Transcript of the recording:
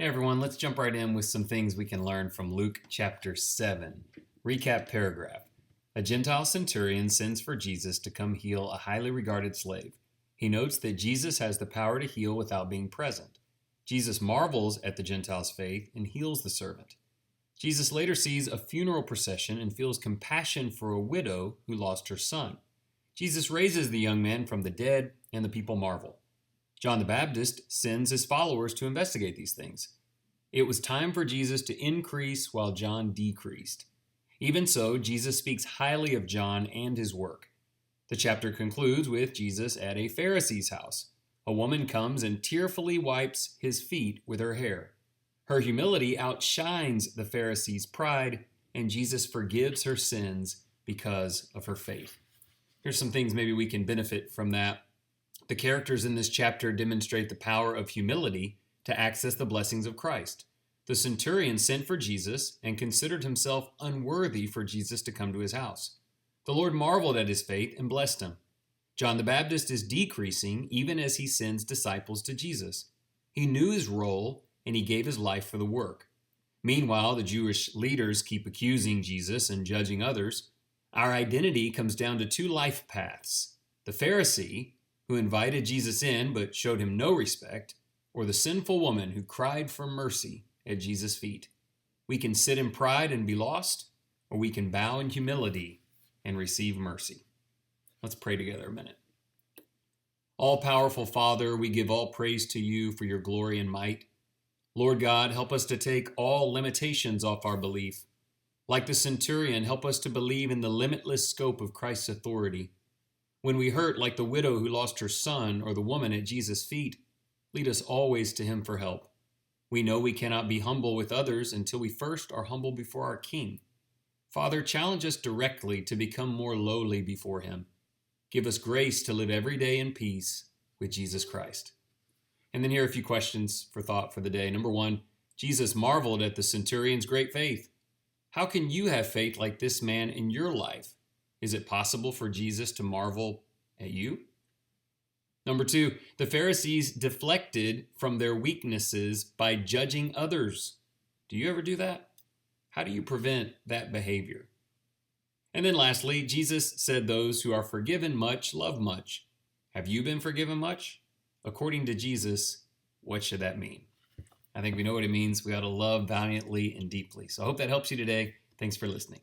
Hey everyone, let's jump right in with some things we can learn from Luke chapter 7. Recap paragraph. A Gentile centurion sends for Jesus to come heal a highly regarded slave. He notes that Jesus has the power to heal without being present. Jesus marvels at the Gentile's faith and heals the servant. Jesus later sees a funeral procession and feels compassion for a widow who lost her son. Jesus raises the young man from the dead, and the people marvel. John the Baptist sends his followers to investigate these things. It was time for Jesus to increase while John decreased. Even so, Jesus speaks highly of John and his work. The chapter concludes with Jesus at a Pharisee's house. A woman comes and tearfully wipes his feet with her hair. Her humility outshines the Pharisee's pride, and Jesus forgives her sins because of her faith. Here's some things maybe we can benefit from that. The characters in this chapter demonstrate the power of humility to access the blessings of Christ. The centurion sent for Jesus and considered himself unworthy for Jesus to come to his house. The Lord marveled at his faith and blessed him. John the Baptist is decreasing even as he sends disciples to Jesus. He knew his role and he gave his life for the work. Meanwhile, the Jewish leaders keep accusing Jesus and judging others. Our identity comes down to two life paths: the Pharisee, who invited Jesus in but showed him no respect, or the sinful woman who cried for mercy at Jesus' feet. We can sit in pride and be lost, or we can bow in humility and receive mercy. Let's pray together a minute. All-powerful Father, we give all praise to you for your glory and might. Lord God, help us to take all limitations off our belief. Like the centurion, help us to believe in the limitless scope of Christ's authority. When we hurt like the widow who lost her son or the woman at Jesus' feet, lead us always to him for help. We know we cannot be humble with others until we first are humble before our King. Father, challenge us directly to become more lowly before him. Give us grace to live every day in peace with Jesus Christ. And then here are a few questions for thought for the day. Number one, Jesus marveled at the centurion's great faith. How can you have faith like this man in your life? Is it possible for Jesus to marvel at you? Number two, the Pharisees deflected from their weaknesses by judging others. Do you ever do that? How do you prevent that behavior? And then lastly, Jesus said those who are forgiven much love much. Have you been forgiven much? According to Jesus, what should that mean? I think we know what it means. We ought to love valiantly and deeply. So I hope that helps you today. Thanks for listening.